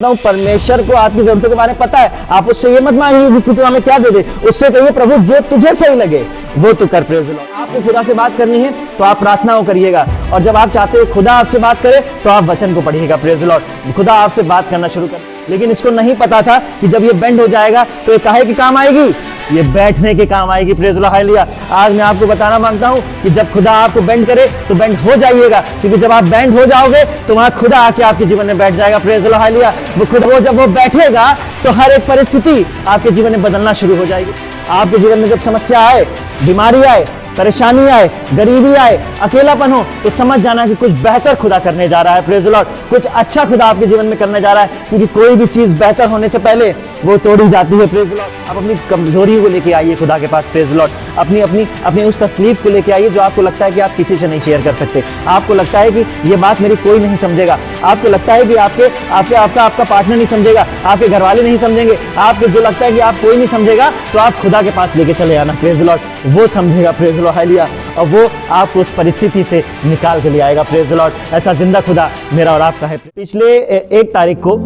परमेश्वर को आपकी जरूरतों के बारे में पता है। आप उससे ये मत मांगिए कि तू हमें क्या दे दे, उससे कहिए प्रभु जो तुझे सही लगे वो तू कर। Praise the Lord. आपको खुदा से बात करनी है तो आप प्रार्थना को करिएगा, और जब आप चाहते हो खुदा आपसे बात करे तो आप वचन को पढ़िएगा। Praise the Lord. खुदा आपसे बात करना शुरू कर, लेकिन इसको नहीं पता था कि जब ये बेंड हो जाएगा तो ये काहे के काम आएगी, ये बैठने के काम आएगी। Praise the Lord. हालेलुया। आज मैं आपको बताना मांगता हूं कि जब खुदा आपको बेंड करे तो बेंड हो जाइएगा, क्योंकि जब आप बेंड हो जाओगे तो वहां खुदा आके आपके जीवन में बैठ जाएगा। Praise the Lord. हालेलुया। वो जब वो बैठेगा तो हर एक परिस्थिति आपके जीवन में बदलना शुरू हो जाएगी। आपके जीवन में जब समस्या आए, बीमारी आए, परेशानी आए, गरीबी आए, अकेलापन हो, तो समझ जाना कि कुछ बेहतर खुदा करने जा रहा है। Praise the Lord. कुछ अच्छा खुदा आपके जीवन में करने जा रहा है, क्योंकि कोई भी चीज बेहतर होने से पहले वो तोड़ी जाती है। Praise the Lord. आप अपनी कमजोरी को लेके आइए खुदा के पास। Praise the Lord. अपनी उस तकलीफ को लेके आइए जो आपको लगता है कि आप किसी से नहीं शेयर कर सकते। आपको लगता है कि ये बात मेरी कोई नहीं समझेगा, आपको लगता है कि आपका पार्टनर नहीं समझेगा, आपके घर वाले नहीं समझेंगे, आपको जो लगता है कि आप कोई नहीं समझेगा, तो आप खुदा के पास लेके चले आना। Praise the Lord. वो समझेगा। Praise the Lord. हालेलुया। और वो आपको उस परिस्थिति से निकाल के ले आएगा। Praise the Lord. ऐसा जिंदा खुदा मेरा और आपका है। पिछले 1 तारीख को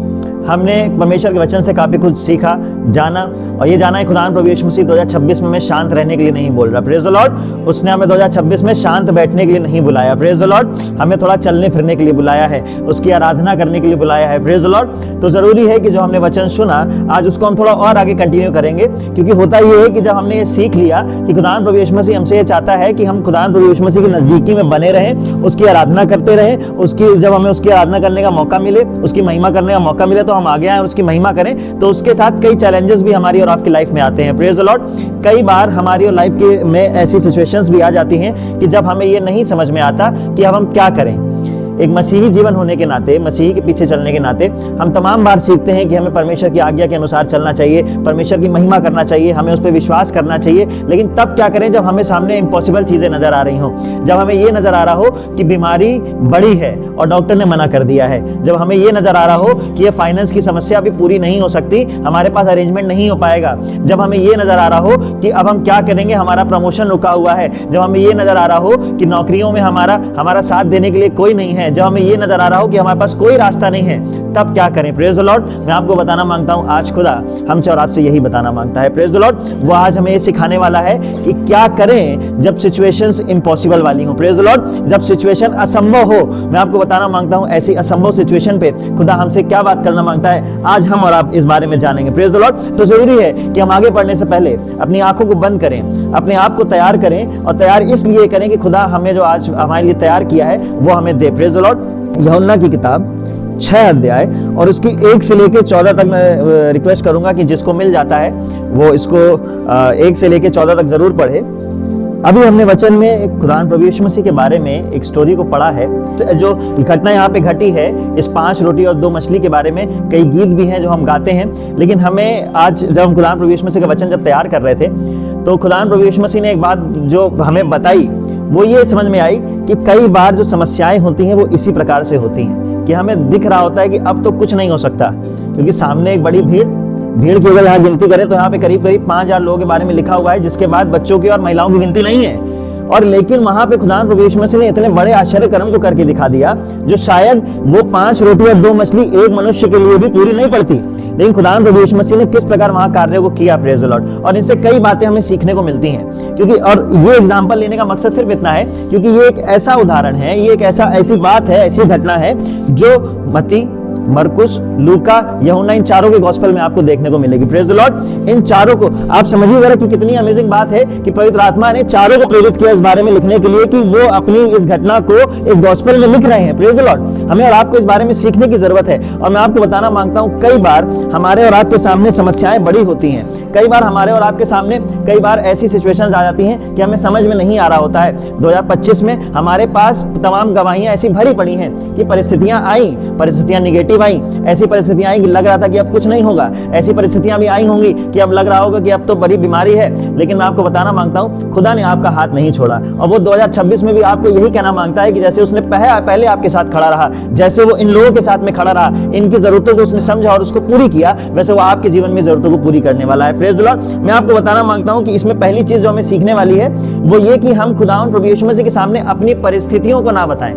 हमने परमेश्वर के वचन से काफी कुछ सीखा, जाना, और ये जाना है खुदा प्रभु यीशु मसीह 2026 में शांत रहने के लिए नहीं बोल रहा। Praise the Lord. उसने हमें 2026 में शांत बैठने के लिए नहीं बुलाया। Praise the Lord. हमें थोड़ा चलने फिरने के लिए बुलाया है, उसकी आराधना करने के लिए बुलाया है। Praise the Lord. तो जरूरी है कि जो हमने वचन सुना आज उसको हम थोड़ा और आगे कंटिन्यू करेंगे, क्योंकि होता ये है कि जब हमने ये सीख लिया कि खुदा प्रभु यीशु मसीह हमसे ये चाहता है कि हम खुदा प्रभु यीशु मसीह की नजदीकी में बने रहें, उसकी आराधना करते रहें, जब हमें उसकी आराधना करने का मौका मिले, उसकी महिमा करने का मौका मिले, तो हम आगे आए उसकी महिमा करें। तो उसके साथ कई चैलेंजेस भी हमारी और आपकी लाइफ में आते हैं। Praise the Lord. कई बार हमारी और लाइफ में ऐसी सिचुएशंस भी आ जाती हैं कि जब हमें ये नहीं समझ में आता कि अब हम क्या करें। एक मसीही जीवन होने के नाते, मसीही के पीछे चलने के नाते, हम तमाम बार सीखते हैं कि हमें परमेश्वर की आज्ञा के अनुसार चलना चाहिए, परमेश्वर की महिमा करना चाहिए, हमें उस पर विश्वास करना चाहिए। लेकिन तब क्या करें जब हमें सामने इम्पॉसिबल चीजें नजर आ रही हों, जब हमें ये नजर आ रहा हो कि बीमारी बड़ी है और डॉक्टर ने मना कर दिया है, जब हमें ये नजर आ रहा हो कि ये फाइनेंस की समस्या अभी पूरी नहीं हो सकती, हमारे पास अरेंजमेंट नहीं हो पाएगा, जब हमें ये नजर आ रहा हो कि अब हम क्या करेंगे, हमारा प्रमोशन रुका हुआ है, जब हमें ये नजर आ रहा हो कि नौकरियों में हमारा साथ देने के लिए कोई नहीं है, जब हमें ये नजर आ रहा हो कि हमारे पास कोई रास्ता नहीं है, तब क्या करें। Praise the Lord. मैं आपको बताना मांगता हूं, आज खुदा हमसे और आपसे यही बताना मांगता है। Praise the Lord. वो आज हमें ये सिखाने वाला है कि क्या करें जब सिचुएशंस इम्पॉसिबल वाली हो। Praise the Lord. जब सिचुएशन असंभव हो, मैं आपको बताना मांगता हूं ऐसी असंभव सिचुएशन पे खुदा हमसे क्या बात करना मांगता है, आज हम और आप इस बारे में जानेंगे। Praise the Lord. तो जरूरी है कि हम आगे बढ़ने से पहले अपनी आंखों को बंद करें, अपने आप को तैयार करें, और तैयार इसलिए करें कि खुदा हमें जो आज हमारे लिए तैयार किया है वो हमें दे। Praise the Lord. यूहन्ना की किताब 6 अध्याय और उसकी 1 से लेकर 14 तक मैं रिक्वेस्ट करूंगा कि जिसको मिल जाता है वो इसको 1 से लेकर 14 तक जरूर पढ़े। अभी हमने वचन में खुदा प्रभु यीशु मसीह के बारे में एक स्टोरी को पढ़ा है, जो घटना यहाँ पे घटी है इस 5 रोटी और 2 मछली के बारे में। कई गीत भी हैं जो हम गाते हैं, लेकिन हमें आज जब हम खुदा प्रभु यीशु मसीह का वचन जब तैयार कर रहे थे तो खुदा प्रभु यीशु मसीह ने एक बात जो हमें बताई, वो ये समझ में आई कि कई बार जो समस्याएं होती हैं वो इसी प्रकार से होती हैं कि हमें दिख रहा होता है कि अब तो कुछ नहीं हो सकता, क्योंकि सामने एक बड़ी भीड़ की अगर यहाँ गिनती करें तो यहाँ पे करीब 5,000 लोगों के बारे में लिखा हुआ है, जिसके बाद बच्चों की और महिलाओं की गिनती नहीं है। और लेकिन वहां पे खुदा प्रभु यीशु मसीह ने इतने बड़े आश्चर्य कर्म को करके दिखा दिया जो शायद वो 5 रोटी और 2 मछली एक मनुष्य के लिए भी पूरी नहीं पड़ती, लेकिन खुदा प्रभु यीशु मसीह ने किस प्रकार वहां कार्य को किया। Praise the Lord. और इनसे कई बातें हमें सीखने को मिलती हैं, क्योंकि और ये एग्जांपल लेने का मकसद सिर्फ इतना है क्योंकि ये एक ऐसा उदाहरण है, ये एक ऐसी बात है, ऐसी घटना है जो मत्ती, मरकुस, लूका, यूहन्ना, इन चारों के गॉस्पेल में आपको देखने को मिलेगी। Praise the Lord. इन चारों को आप समझिए जरा कि कितनी अमेजिंग बात है कि पवित्र आत्मा ने चारों को प्रेरित किया इस बारे में लिखने के लिए कि वो अपनी इस घटना को इस गॉस्पेल में लिख रहे हैं। Praise the Lord. हमें और आपको इस बारे में सीखने की जरूरत है। और मैं आपको बताना मांगता हूं, कई बार हमारे और आपके सामने समस्याएं बड़ी होती हैं, कई बार हमारे और आपके सामने कई बार ऐसी सिचुएशंस आ जाती हैं कि हमें समझ में नहीं आ रहा होता है। 2025 में हमारे पास तमाम गवाहियां ऐसी भरी पड़ी हैं कि परिस्थितियां आई, परिस्थितियां निगेटिव आई, ऐसी परिस्थितियां आई कि लग रहा था कि अब कुछ नहीं होगा, ऐसी परिस्थितियां भी आई होंगी कि अब लग रहा होगा कि अब तो बड़ी बीमारी है। लेकिन मैं आपको बताना मांगता हूं, खुदा ने आपका हाथ नहीं छोड़ा, और वो 2026 में भी आपको यही कहना मांगता है कि जैसे उसने पहले आपके साथ खड़ा रहा, जैसे वो इन लोगों के साथ में खड़ा रहा, इनकी जरूरतों को उसने समझा और उसको पूरी किया, वैसे वो आपके जीवन में जरूरतों को पूरी करने वाला है। Praise the Lord. मैं आपको बताना मांगता हूं कि इसमें पहली चीज जो हमें सीखने वाली है वो ये कि हम खुदावंद प्रभु यीशु मसीह के सामने अपनी परिस्थितियों को ना बताएं।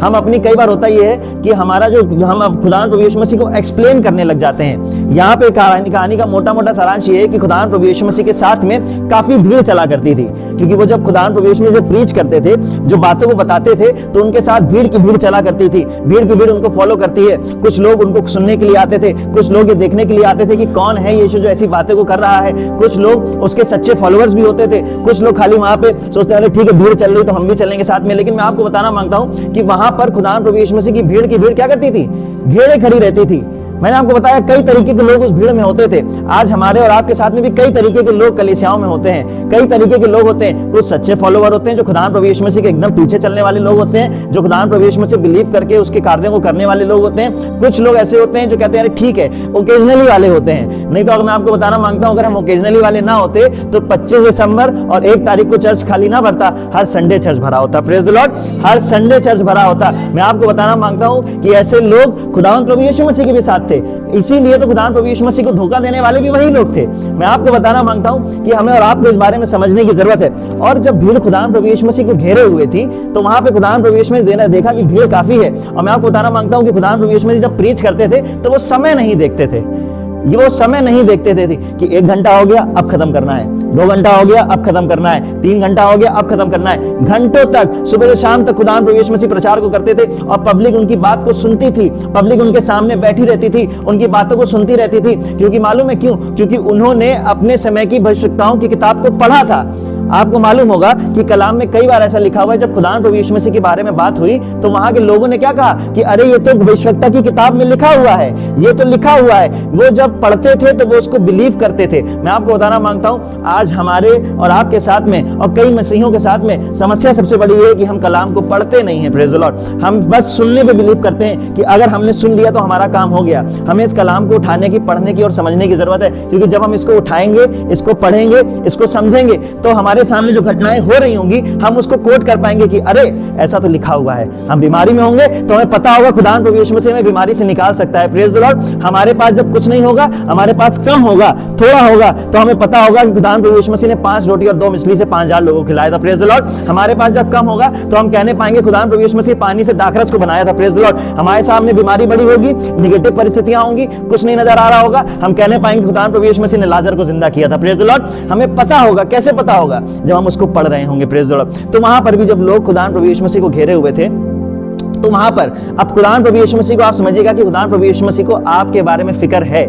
हम अपनी कई बार होता ये है कि हमारा जो हम अब खुदावंद प्रभु यीशु मसीह को एक्सप्लेन करने लग जाते हैं। यहाँ पे कहानी का मोटा मोटा सारांश ये है कि खुदावंद प्रभु यीशु मसीह के साथ में काफी भीड़ चला करती थी, क्योंकि वो जब खुदावंद प्रभु यीशु मसीह प्रीच करते थे, जो बातों को बताते थे, तो उनके साथ भीड़ की भीड़ चला करती थी। भीड़ की भीड़ उनको फॉलो करती है। कुछ लोग उनको सुनने के लिए आते थे, कुछ लोग ये देखने के लिए आते थे कि कौन है यीशु जो ऐसी बातें को कर रहा है। कुछ लोग उसके सच्चे फॉलोअर्स भी होते थे, कुछ लोग खाली वहां पे सोचते हैं ठीक है भीड़ चल रही तो हम भी चलेंगे साथ में। लेकिन मैं आपको बताना मांगता हूं कि वहां पर खुदावंद प्रभु यीशु मसीह की भीड़ क्या करती थी? घेरे खड़ी रहती थी। मैंने आपको बताया कई तरीके के लोग उस भीड़ में होते थे। आज हमारे और आपके साथ में भी कई तरीके के लोग कलीसियाओं में होते हैं, कई तरीके के लोग होते हैं। कुछ सच्चे फॉलोवर होते हैं जो खुदावंद प्रभु यीशु मसीह के एकदम पीछे चलने वाले लोग होते हैं, जो खुदावंद प्रभु यीशु मसीह बिलीव करके उसके कार्यों को करने वाले लोग होते हैं। कुछ लोग ऐसे होते हैं जो कहते हैं अरे ठीक है, ओकेजनली वाले होते हैं। नहीं तो अगर मैं आपको बताना मांगता हूं, अगर हम ओकेजनली वाले ना होते तो 25 दिसंबर और 1 तारीख को चर्च खाली ना भरता, हर संडे चर्च भरा होता। Praise the Lord, her Sunday church भरा होता। मैं आपको बताना मांगता हूं कि ऐसे लोग खुदावंद प्रभु यीशु मसीह के भी साथ थे। इसीलिए तो खुदावंद प्रभु यीशु मसीह को धोखा देने वाले भी वही लोग थे। मैं आपको बताना मांगता हूं कि हमें और आपको इस बारे में समझने की जरूरत है। और जब भीड़ खुदावंद प्रभु यीशु मसीह को घेरे हुए थी, तो वहां पे खुदावंद प्रभु यीशु मसीह ने देखा कि भीड़ काफी है। और मैं आपको बताना मांगता हूं कि खुदावंद प्रभु यीशु मसीह जब प्रीच करते थे तो वो समय नहीं देखते थे। वो समय नहीं देखते थे कि 1 घंटा हो गया अब खत्म करना है, 2 घंटा हो गया अब खत्म करना है, 3 घंटा हो गया अब खत्म करना है। घंटों तक सुबह से शाम तक खुदावंद प्रभु यीशु मसीह प्रचार को करते थे और पब्लिक उनकी बात को सुनती थी। पब्लिक उनके सामने बैठी रहती थी, उनकी बातों को सुनती रहती थी। क्योंकि मालूम है क्यों? क्योंकि उन्होंने अपने समय की भविष्यवक्ताओं की किताब को पढ़ा था। आपको मालूम होगा कि कलाम में कई बार ऐसा लिखा हुआ है, जब खुदावंद प्रभु यीशु मसीह के बारे में बात हुई तो वहां के लोगों ने क्या कहा कि अरे ये तो भविष्यवक्ता की किताब में लिखा हुआ है, ये तो लिखा हुआ है। वो जब पढ़ते थे तो वो उसको बिलीव करते थे। मैं आपको बताना मांगता हूं, आज हमारे और आपके साथ में और कई मसीहियों के साथ में समस्या सबसे बड़ी है कि हम कलाम को पढ़ते नहीं है। प्रेज द लॉर्ड, हम बस सुनने पे बिलीव करते हैं कि अगर हमने सुन लिया तो हमारा काम हो गया। हमें इस कलाम को उठाने की, पढ़ने की और समझने की जरूरत है, क्योंकि जब हम इसको उठाएंगे, इसको पढ़ेंगे, इसको समझेंगे, तो हमारे सामने जो घटनाएं हो रही होंगी हम उसको कोट कर पाएंगे कि अरे ऐसा तो लिखा हुआ है। हम बीमारी में होंगे तो हमें पता होगा खुदावंद प्रभु यीशु मसीह हमें बीमारी से निकाल सकता है। प्रेज द लॉर्ड, हमारे पास जब कुछ नहीं होगा, हमारे पास कम होगा, थोड़ा होगा, तो हमें पता होगा कि खुदावंद प्रभु यीशु मसीह ने 5 रोटी और 2 मछली से 5000 लोगों को खिलाया था। प्रेज द लॉर्ड, हमारे पास जब कम होगा तो हम कहने पाएंगे खुदावंद प्रभु यीशु मसीह पानी से दाखरस को बनाया था। प्रेज द लॉर्ड, हमारे सामने बीमारी बड़ी होगी, निगेटिव परिस्थितियां होंगी, कुछ नहीं नजर आ रहा होगा, हम कहने पाएंगे खुदावंद प्रभु यीशु मसीह ने लाजर को जिंदा किया था। प्रेज द लॉर्ड, हमें पता होगा। कैसे पता होगा? जब हम उसको पढ़ रहे होंगे। प्रेज द लॉर्ड, तो वहां पर भी जब लोग खुदावंद प्रभु यीशु मसीह को घेरे हुए थे, तो वहां पर अब खुदावंद प्रभु यीशु मसीह को आप समझिएगा कि खुदावंद प्रभु यीशु मसीह को आपके बारे में फिक्र है,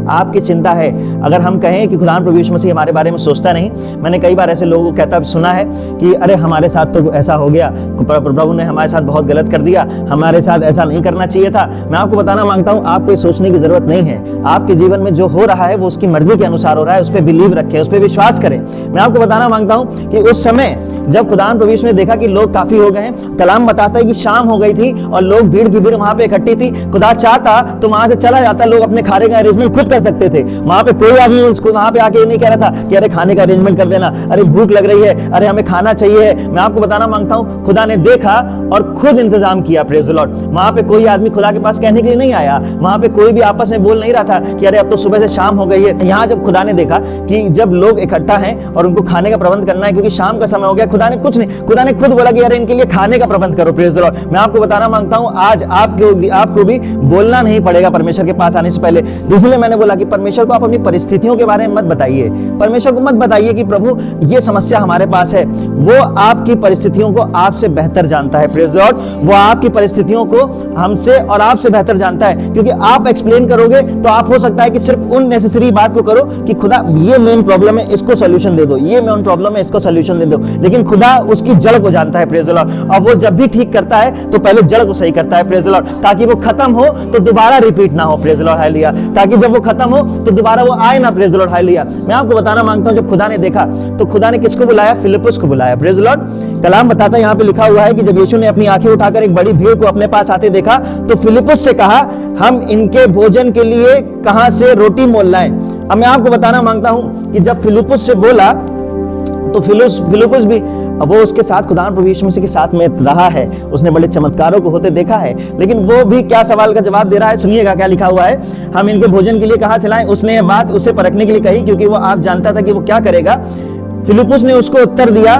आपकी चिंता है। अगर हम कहें कि खुदावंद प्रभु यीशु मसीह हमारे बारे में सोचता नहीं, मैंने कई बार ऐसे लोगों को कहता सुना है कि अरे हमारे साथ तो ऐसा हो गया, प्रभु ने हमारे साथ बहुत गलत कर दिया, हमारे साथ ऐसा नहीं करना चाहिए था। मैं आपको बताना मांगता हूं, आपको सोचने की जरूरत नहीं है। आपके जीवन में जो हो रहा है वो उसकी मर्जी के अनुसार हो रहा है, उस पर बिलीव रखें, उस पर विश्वास करें। मैं आपको बताना मांगता हूं कि उस समय जब खुदावंद प्रभु यीशु ने देखा कि लोग काफी हो गए हैं, कलाम बताता है कि शाम हो गई थी और लोग भीड़ की भीड़ वहां पे इकट्ठी थी। खुदा चाहता तो वहां से चला जाता, लोग अपने खाने का अरेंजमेंट खुद कर सकते थे। वहां पे कोई आदमी उसको वहां पे आके नहीं कह रहा था कि अरे खाने का अरेंजमेंट कर देना, अरे भूख लग रही है, अरे हमें खाना चाहिए। मैं आपको बताना मांगता हूं, खुदा ने देखा और खुद इंतजाम किया। प्रेज द लॉर्ड, वहां पे कोई आदमी खुदा के पास कहने के लिए नहीं आया, वहां पे कोई भी आपस में बोल नहीं रहा था कि अरे अब तो सुबह से शाम हो गई है। यहाँ जब खुदा ने देखा कि जब लोग इकट्ठा हैं और उनको खाने का प्रबंध करना है क्योंकि शाम का समय हो गया, खुदा ने कुछ नहीं, खुदा ने खुद बोला कि अरे इनके लिए खाने का प्रबंध करो। प्रेज द लॉर्ड, मैं आपको बताना मांगता हूं, आज आपको भी बोलना नहीं पड़ेगा परमेश्वर के पास आने से पहले। इसलिए मैंने बोला कि परमेश्वर को आप अपनी परिस्थितियों के बारे में मत बताइए, परमेश्वर को मत बताइए कि प्रभु ये समस्या हमारे पास है। वो आपकी परिस्थितियों को आपसे बेहतर जानता है। प्रेज द लॉर्ड, वो आपकी परिस्थितियों को हमसे और आपसे बेहतर जानता है, क्योंकि आप एक्सप्लेन करोगे तो आप हो सकता है कि सिर्फ उन नेसेसरी बात को करो कि खुदा ये मेन प्रॉब्लम है, इसको सॉल्यूशन दे दो, ये मेन प्रॉब्लम है, इसको सॉल्यूशन दे दो। लेकिन खुदा उसकी जड़ को जानता है। प्रेज द लॉर्ड, और वो जब भी ठीक करता है तो पहले जड़ को सही करता है। प्रेज द लॉर्ड, ताकि वो खत्म हो तो दोबारा रिपीट ना हो। प्रेज द लॉर्ड, हालेलुया, ताकि जब वो खत्म हो तो दोबारा वो आए ना। Praise the Lord, hallelujah. मैं आपको बताना मांगता हूं, जब खुदा ने देखा तो खुदा ने किसको बुलाया? फिलिप्पुस को बुलाया। प्रेज द लॉर्ड, कलाम बताता है, यहाँ पे लिखा हुआ है कि जब यीशु ने अपनी आंखें उठाकर एक बड़ी भीड़ को अपने पास आते देखा तो फिलिप्पुस से कहा, हम इनके भोजन के लिए कहां से रोटी मोल लाएं। अब मैं आपको बताना मांगता हूं कि जब फिलिप्पुस से बोला तो फिलिप्पुस भी, अब वो उसके साथ खुदावंद प्रभु यीशु मसीह के साथ में रहा है, उसने बड़े चमत्कारों को होते देखा है, लेकिन वो भी क्या सवाल का जवाब दे रहा है, सुनिएगा क्या लिखा हुआ है, हम इनके भोजन के लिए कहां से लाएं। उसने ये बात उसे परखने के लिए कही, क्योंकि वो आप जानता था कि वो क्या करेगा। फिलिप्पुस ने उसको उत्तर दिया,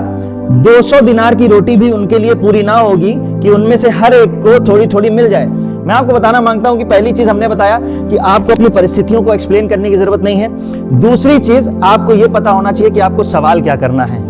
200 दिनार की रोटी भी उनके लिए पूरी ना होगी कि उनमें से हर एक को थोड़ी थोड़ी मिल जाए। मैं आपको बताना मांगता हूं कि पहली चीज हमने बताया कि आपको अपनी परिस्थितियों को एक्सप्लेन करने की जरूरत नहीं है। दूसरी चीज, आपको यह पता होना चाहिए कि आपको सवाल क्या करना है।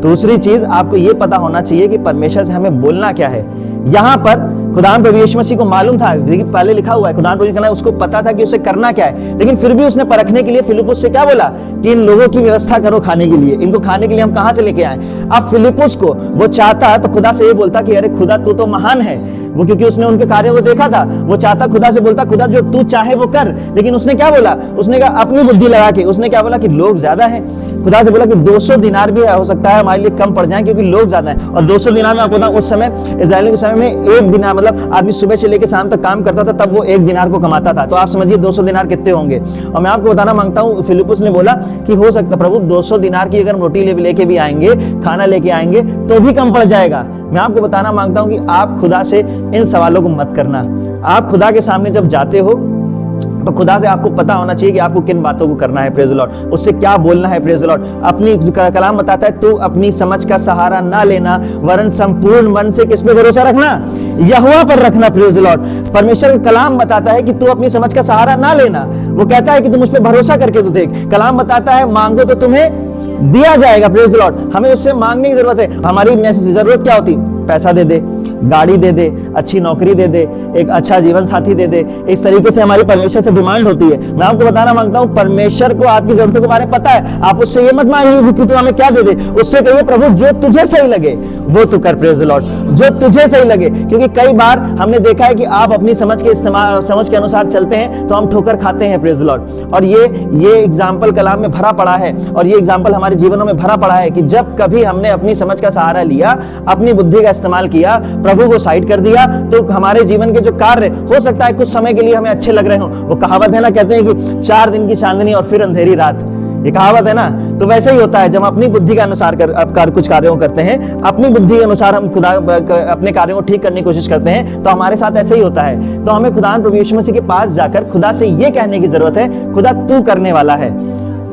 दूसरी चीज, आपको यह पता होना चाहिए कि परमेश्वर से हमें बोलना क्या है। यहां पर खुदावंद प्रभु यीशु मसीह को मालूम था, देखिए पहले लिखा हुआ है, खुदावंद प्रभु कहना है उसको पता था कि उसे करना क्या है, लेकिन फिर भी उसने परखने के लिए फिलिप्पुस से क्या बोला कि इन लोगों की व्यवस्था करो खाने के लिए, इनको खाने के लिए हम कहां से लेके आए। अब फिलिप्पुस को वो चाहता तो खुदा से ये बोलता कि अरे खुदा तू तो महान है, वो क्योंकि उसने उनके कार्यों को देखा था, वो चाहता खुदा से बोलता खुदा जो तू चाहे वो कर, लेकिन उसने क्या बोला, उसने कहा अपनी बुद्धि लगा के, उसने क्या बोला कि लोग ज्यादा हैं। खुदा से बोला कि 200 दिनार भी हो सकता है हमारे लिए कम पड़ जाए क्योंकि लोग ज्यादा हैं। और 200 दिनार में आपको बताऊं, उस समय इस्राएलियों के समय में एक दिनार मतलब आदमी सुबह से लेकर शाम तक काम करता था, तब वो एक दिनार को कमाता था। तो आप समझिए 200 दिनार कितने होंगे। और मैं आपको बताना मांगता हूं, फिलिप्पुस ने बोला कि हो सकता प्रभु 200 दिनार की अगर रोटी लेके भी आएंगे, खाना लेके आएंगे तो भी कम पड़ जाएगा। मैं आपको बताना मांगता हूं कि आप खुदा से इन सवालों को मत करना। आप खुदा के सामने जब जाते हो तो खुदा से आपको पता होना चाहिए कि आपको किन बातों को करना है, प्रेज द लॉर्ड, उससे क्या बोलना है, प्रेज द लॉर्ड। अपनी कलाम बताता है, तू अपनी समझ का सहारा ना लेना, वरन संपूर्ण मन से किस पे भरोसा रखना, यहोवा पर रखना, प्रेज द लॉर्ड। परमेश्वर का कलाम बताता है कि तू अपनी समझ का सहारा ना लेना, वो कहता है कि तुम उस पर भरोसा करके तो देख। कलाम बताता है मांगो तो तुम्हें दिया जाएगा, प्रेज द लॉर्ड। हमें उससे मांगने की जरूरत है। हमारी जरूरत क्या होती, पैसा दे दे, गाड़ी दे दे, अच्छी नौकरी दे दे, एक अच्छा जीवन साथी दे दे, इस तरीके से हमारी परमेश्वर से डिमांड होती है। मैं आपको बताना मांगता हूं, परमेश्वर को आपकी जरूरतों के बारे में पता है। आप उससे ये मत मांगिए कि तू हमें क्या दे दे, उससे कहिए प्रभु जो तुझे सही लगे वो तू कर, प्रेज द लॉर्ड, जो तुझे सही लगे। क्योंकि कई बार हमने देखा है कि आप अपनी समझ के अनुसार चलते हैं तो हम ठोकर खाते हैं, प्रेज द लॉर्ड। और ये एग्जाम्पल कलाम में भरा पड़ा है, और ये एग्जाम्पल हमारे जीवनों में भरा पड़ा है कि जब कभी हमने अपनी समझ का सहारा लिया, अपनी बुद्धि का इस्तेमाल किया, प्रभु को साइड कर दिया, तो हमारे जीवन के जो कार्य हो सकता है कुछ समय के लिए हमें अच्छे लग रहे हो। वो कहावत है ना, कहते हैं कि 4 दिन की चांदनी और फिर अंधेरी रात, ये कहावत है ना। तो वैसे ही होता है जब हम अपनी बुद्धि के अनुसार कुछ कार्यों करते हैं, अपनी बुद्धि के अनुसार हम खुदा अपने कार्यों को ठीक करने की कोशिश करते हैं, तो हमारे साथ ऐसे ही होता है। तो हमें खुदा प्रभु यीशु मसीह के पास जाकर खुदा से ये कहने की जरूरत है, खुदा तू करने वाला है,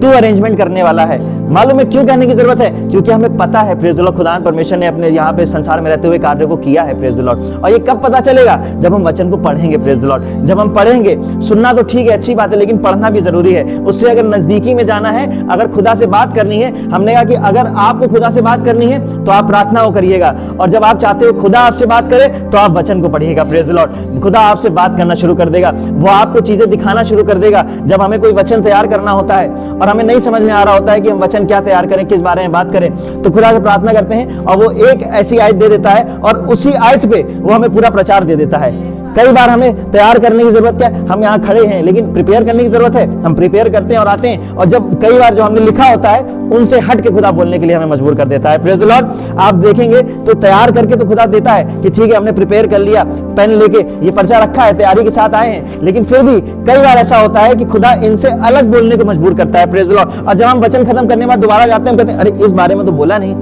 तू अरेंजमेंट करने वाला है। मालूम है क्यों कहने की जरूरत है? क्योंकि हमें पता है, प्रेज द लॉर्ड, खुदा परमेश्वर ने अपने यहाँ पे संसार में रहते हुए कार्य को किया है, प्रेज द लॉर्ड। और ये कब पता चलेगा? जब हम वचन को पढ़ेंगे, प्रेज द लॉर्ड। जब हम पढ़ेंगे, सुनना तो ठीक है, अच्छी बात है, लेकिन पढ़ना भी जरूरी है। उससे अगर नजदीकी में जाना है, अगर खुदा से बात करनी है, हमने कहा कि अगर आपको खुदा से बात करनी है तो आप प्रार्थना करिएगा, और जब आप चाहते हो खुदा आपसे बात करे तो आप वचन को पढ़िएगा, प्रेज द लॉर्ड। खुदा आपसे बात करना शुरू कर देगा, वो आपको चीजें दिखाना शुरू कर देगा। जब हमें कोई वचन तैयार करना होता है और हमें नहीं समझ में आ रहा होता है कि हम वचन क्या तैयार करें, किस बारे में बात करें, तो खुदा से प्रार्थना करते हैं और वो एक ऐसी आयत दे देता है और उसी आयत पे वो हमें पूरा प्रचार दे देता है। कई बार हमें तैयार करने की जरूरत क्या है, हम यहाँ खड़े हैं लेकिन प्रिपेयर करने की जरूरत है। हम प्रिपेयर करते हैं और आते हैं, और जब कई बार जो हमने लिखा होता है उनसे हट के खुदा बोलने के लिए हमें मजबूर कर देता है, प्रेज द लॉर्ड। आप देखेंगे तो तैयार करके तो खुदा देता है कि ठीक है हमने प्रिपेयर कर लिया, पेन लेके ये पर्चा रखा है, तैयारी के साथ आए हैं, लेकिन फिर भी कई बार ऐसा होता है कि खुदा इनसे अलग बोलने को मजबूर करता है, प्रेज द लॉर्ड। और जब हम वचन खत्म करने के बाद दोबारा जाते हैं, कहते हैं अरे इस बारे में तो बोला नहीं,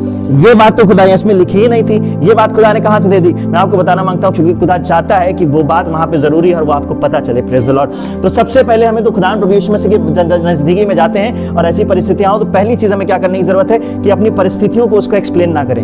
ये बात तो खुदा इसमें लिखी ही नहीं थी, ये बात खुदा ने कहां से दे दी। मैं आपको बताना मांगता हूं क्योंकि खुदा चाहता है कि वो बात वहां पे जरूरी है और वो आपको पता चले, प्रेज द लॉर्ड। तो सबसे पहले हमें तो खुदा प्रभु यीशु मसीह के नजदीकी में जाते हैं और ऐसी परिस्थितियां हो तो पहली चीज हमें क्या करने की जरूरत है कि अपनी परिस्थितियों को उसको एक्सप्लेन ना करें,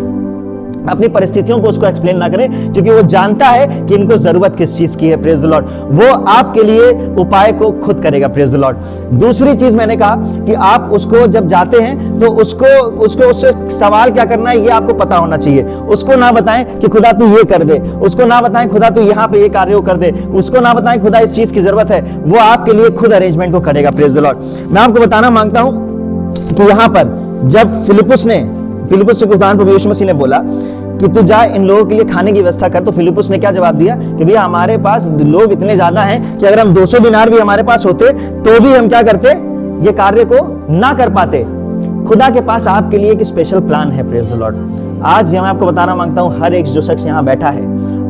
अपनी परिस्थितियों को उसको एक्सप्लेन ना करें, क्योंकि वो जानता है कि इनको जरूरत किस चीज की है, प्रेज द लॉर्ड। वो आपके लिए उपाय को खुद करेगा, प्रेज द लॉर्ड। दूसरी चीज मैंने कहा कि आप उसको जब जाते हैं तो उसको उससे सवाल क्या करना है ये आपको पता होना चाहिए। उसको ना बताएं कि खुदा तू ये कर दे, उसको ना बताएं खुदा तू यहाँ पे ये कार्य कर दे, उसको ना बताएं खुदा इस चीज की जरूरत है, वो आपके लिए खुद अरेंजमेंट को करेगा, प्रेज द लॉर्ड। मैं आपको बताना मांगता हूं कि यहाँ पर जब फिलिप्पुस से खुदा प्रभु यीशु मसीह ने बोला कि तू जा इन लोगों के लिए खाने की व्यवस्था कर, तो फिलिप्पुस ने क्या जवाब दिया कि भैया हमारे पास लोग इतने ज्यादा हैं कि अगर हम 200 दिनार भी हमारे पास होते तो भी हम क्या करते, ये कार्य को ना कर पाते। खुदा के पास आपके लिए एक स्पेशल प्लान है, प्रेज द लॉर्ड। आज मैं आपको बताना मांगता हूं, हर एक जो शख्स यहाँ बैठा है,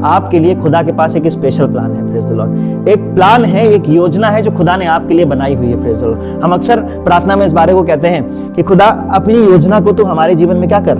आपके लिए खुदा के पास एक स्पेशल प्लान है, प्रेज द लॉर्ड। एक प्लान है, एक योजना है जो खुदा ने आपके लिए बनाई हुई है, प्रेज द लॉर्ड। हम अक्सर प्रार्थना में इस बारे को कहते हैं कि खुदा अपनी योजना को तो हमारे जीवन में क्या कर,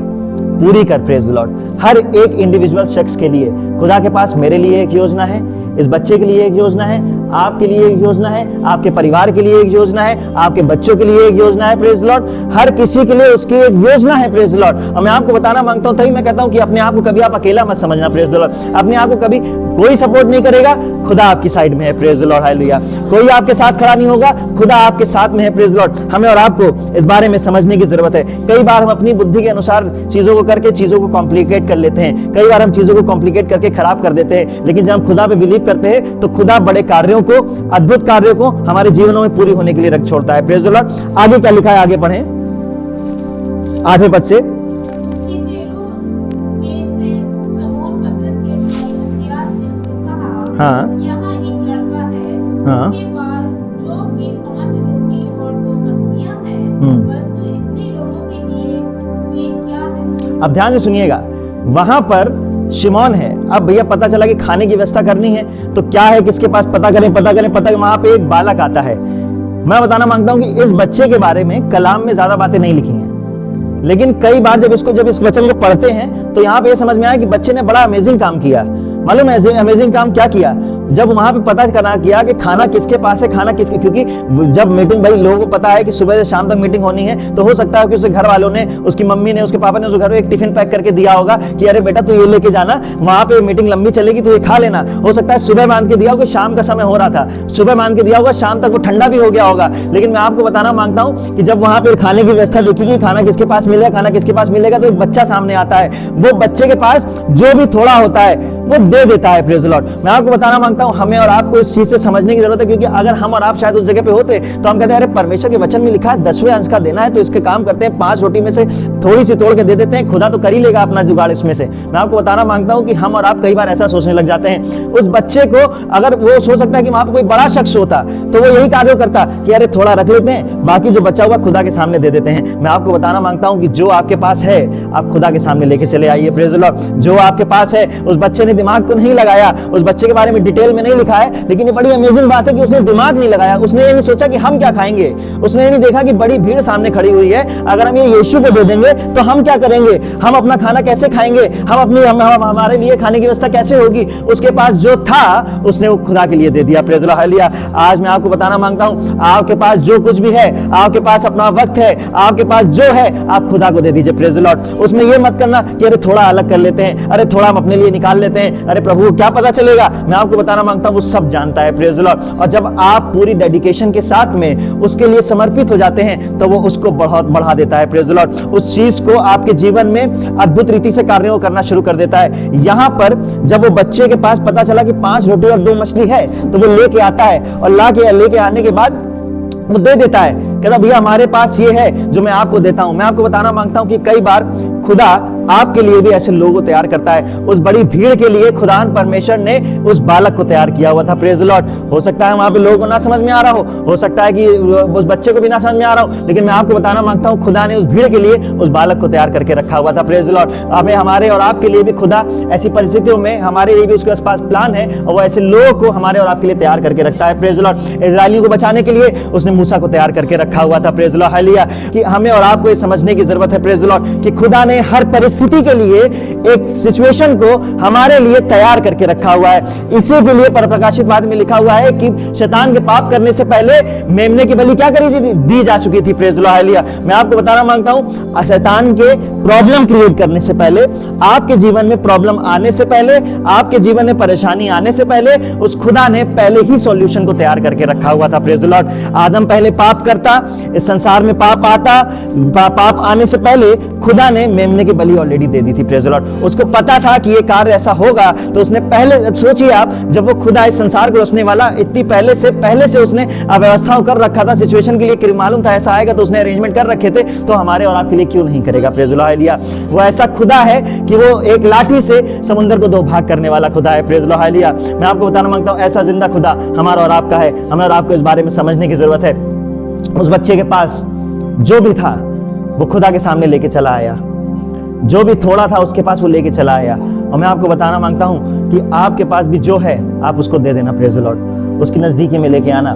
पूरी कर, प्रेज द लॉर्ड। हर एक इंडिविजुअल शख्स के लिए खुदा के पास मेरे लिए एक योजना है, इस बच्चे के लिए एक योजना है, आपके लिए एक योजना है, आपके परिवार के लिए एक योजना है, आपके बच्चों के लिए एक योजना है, प्रेज द लॉर्ड। हर किसी के लिए उसकी एक योजना है, प्रेज द लॉर्ड। और मैं आपको बताना मांगता हूं, तभी मैं कहता हूं कि अपने आप को कभी आप अकेला मत समझना, प्रेज द लॉर्ड। अपने आप को कभी कोई सपोर्ट नहीं करेगा, खुदा आपकी साइड में है, प्रेज द लॉर्ड, हालेलुया। कोई आपके साथ खड़ा नहीं होगा, खुदा आपके साथ में है, प्रेज द लॉर्ड। हमें और आपको इस बारे में समझने की जरूरत है। कई बार हम अपनी बुद्धि के अनुसार चीजों को करके चीजों को कॉम्प्लिकेट कर लेते हैं, कई बार हम चीजों को कॉम्प्लिकेट करके खराब कर देते हैं, लेकिन जब हम खुदा पे बिलीव करते हैं तो खुदा बड़े कार्यों को, अद्भुत कार्यों को हमारे जीवनों में पूरी होने के लिए रख छोड़ता है, प्रेज द लॉर्ड। आगे क्या लिखा है, आगे पढ़ें 8वें पद से। हाँ, यहाँ एक लड़का है, हाँ, उसके पास जो कि 5 रोटी और 2 मछलियाँ हैं, परंतु इतने लोगों के लिए वे क्या है? अब ध्यान से सुनिएगा, वहां पर शिमोन है। अब भैया पता चला कि खाने की व्यवस्था करनी है, तो क्या है, किसके पास पता करें, वहां पे एक बालक आता है। मैं बताना मांगता हूं कि इस बच्चे के बारे में कलाम में ज्यादा बातें नहीं लिखी हैं, लेकिन कई बार जब इस वचन को पढ़ते हैं तो यहाँ पे समझ में आया कि बच्चे ने बड़ा अमेजिंग काम किया। मालूम है अमेजिंग काम क्या किया? जब वहां पे पता करना किया कि खाना किसके पास है, खाना किसके, क्योंकि जब मीटिंग, भाई लोगों को पता है कि सुबह से शाम तक मीटिंग होनी है, तो हो सकता है कि उसके घर वालों ने, उसकी मम्मी ने, उसके पापा ने उसके घर में एक टिफिन पैक करके दिया होगा कि अरे बेटा तू ये लेके जाना, वहां पे मीटिंग लंबी चलेगी तो ये खा लेना। हो सकता है सुबह बांध के दिया होगा, शाम का समय हो रहा था, सुबह बांध के दिया होगा, शाम तक वो ठंडा भी हो गया होगा। लेकिन मैं आपको बताना मांगता हूं कि जब वहां पे खाने की व्यवस्था देखी, खाना किसके पास मिलेगा, खाना किसके पास मिलेगा, तो एक बच्चा सामने आता है। वो बच्चे के पास जो भी थोड़ा होता है वो दे देता है, प्रेज द लॉर्ड। मैं आपको बताना मांगता हूं, हमें और आपको इस चीज से समझने की जरूरत है, क्योंकि अगर हम और आप शायद उस जगह पे होते तो हम कहते हैं अरे परमेश्वर के वचन में लिखा है 10वें अंश का देना है, तो इसके काम करते हैं, 5 रोटी में से थोड़ी सी तोड़ के दे देते हैं, खुदा तो कर ही लेगा अपना जुगाड़ इसमें से। मैं आपको बताना मांगता हूं कि हम और आप कई बार ऐसा सोचने लग जाते हैं। उस बच्चे को अगर वो सोच सकता है कि वहां पर कोई बड़ा शख्स होता तो वो यही कार्य करता कि अरे थोड़ा रख लेते हैं, बाकी जो बचा हुआ खुदा के सामने दे देते हैं। मैं आपको बताना मांगता हूं कि जो आपके पास है आप खुदा के सामने लेके चले आइए, प्रेज द लॉर्ड। जो आपके पास है, उस बच्चे ने दिमाग को नहीं लगाया, उस बच्चे के बारे में डिटेल में नहीं लिखा है, लेकिन ये बड़ी अमेजिंग बात है कि उसने दिमाग नहीं लगाया। उसने ये नहीं सोचा कि हम क्या खाएंगे, उसने ये नहीं देखा कि बड़ी भीड़ सामने खड़ी हुई है, अगर हम ये यीशु को दे देंगे तो हम क्या करेंगे, हम अपना खाना कैसे खाएंगे, हमारे लिए खाने की व्यवस्था कैसे होगी। उसके पास जो था उसने वो खुदा के लिए दे दिया, प्रेज द लॉर्ड, हालेलुया। आज मैं आपको बताना मांगता हूं, आपके पास जो कुछ भी है, आपके पास अपना वक्त है, आपके पास जो है, आप खुदा को दे दीजिए, प्रेज द लॉर्ड। उसमें ये मत करना कि अरे थोड़ा अलग कर लेते हैं, अरे थोड़ा हम अपने लिए निकाल लेते हैं, अरे प्रभु क्या पता चलेगा। मैं आपको बताना मांगता हूं वो सब जानता है, प्रेज द लॉर्ड। और जब आप पूरी डेडिकेशन के साथ में उसके लिए समर्पित हो जाते हैं तो वो उसको बहुत बढ़ा देता है, प्रेज द लॉर्ड। उस चीज को आपके जीवन में अद्भुत रीति से कार्यों करना शुरू कर देता है। यहां पर जब वो बच्चे के पास पता चला कि 5 रोटी और 2 मछली है, तो वो लेके आता है और लेके आने के बाद वो दे देता है, कहता भैया हमारे पास ये है जो मैं आपको देता हूं। मैं आपको बताना मांगता हूं कि कई बार खुदा आपके लिए भी ऐसे लोगों को तैयार करता है। उस बड़ी भीड़ के लिए खुदा परमेश्वर ने उस बालक को तैयार किया हुआ था, प्रेज द लॉर्ड। हो सकता है वहां पे लोगों को ना समझ में आ रहा हो सकता है कि उस बच्चे को भी ना समझ में आ रहा हो, लेकिन मैं आपको बताना मांगता हूं खुदा ने उस भीड़ के लिए उस बालक को तैयार करके रखा हुआ था, प्रेज द लॉर्ड। हमें, हमारे और आपके लिए भी खुदा ऐसी परिस्थितियों में हमारे लिए भी उसके पास प्लान है, और वो ऐसे लोगों को हमारे और आपके लिए तैयार करके रखता है, प्रेज द लॉर्ड। इस्राएलियों को बचाने के लिए उसने मूसा को तैयार करके रखा हुआ था, प्रेज द लॉर्ड, हालेलुया। कि हमें और आपको ये समझने की जरूरत है, प्रेज द लॉर्ड, कि खुदा ने हर परिस्थिति के लिए एक सिचुएशन को हमारे लिए तैयार करके रखा हुआ है। इसी के लिए परप्रकाशित वाद में लिखा हुआ है कि शैतान के पाप करने से पहले मेमने की बलि क्या करी थी, दी जा चुकी थी, प्रेज द लॉर्ड, हालेलुया। मैं आपको बताना मांगता हूं, शैतान के प्रॉब्लम क्रिएट करने से पहले, आपके जीवन में प्रॉब्लम आने से पहले, आपके जीवन में परेशानी आने से पहले, उस खुदा ने पहले ही सॉल्यूशन को तैयार करके रखा हुआ था, प्रेज द लॉर्ड। आदम पहले पाप करता, इस संसार में पाप आता, पाप आने से पहले खुदा ने मेमने की बलि ऑलरेडी दे दी थी, प्रेज द लॉर्ड। उसको पता था कि ये कार्य ऐसा होगा, तो उसने पहले, सोचिए आप, जब वो खुदा इस संसार को रचने वाला, इतनी पहले से उसने व्यवस्थाओं कर रखा था सिचुएशन के लिए, कि मालूम था ऐसा आएगा, तो उसने अरेंजमेंट कर रखे थे, तो हमारे और आपके लिए क्यों नहीं करेगा, प्रेज द लॉर्ड, हालेलुया। वो ऐसा खुदा है कि वो एक लाठी से समुद्र को 2 भाग करने वाला खुदा है, प्रेज द लॉर्ड, हालेलुया। मैं आपको बताना मांगता हूं, ऐसा जिंदा खुदा हमारा और आपका है। हमें और आपको इस बारे में समझने की जरूरत है। उस बच्चे के पास जो भी था वो खुदा के सामने लेके चला आया, जो भी थोड़ा था उसके पास वो लेके चला आया। और मैं आपको बताना मांगता हूं कि आपके पास भी जो है आप उसको दे देना, प्रेज द लॉर्ड। उसकी नजदीकी में लेके आना।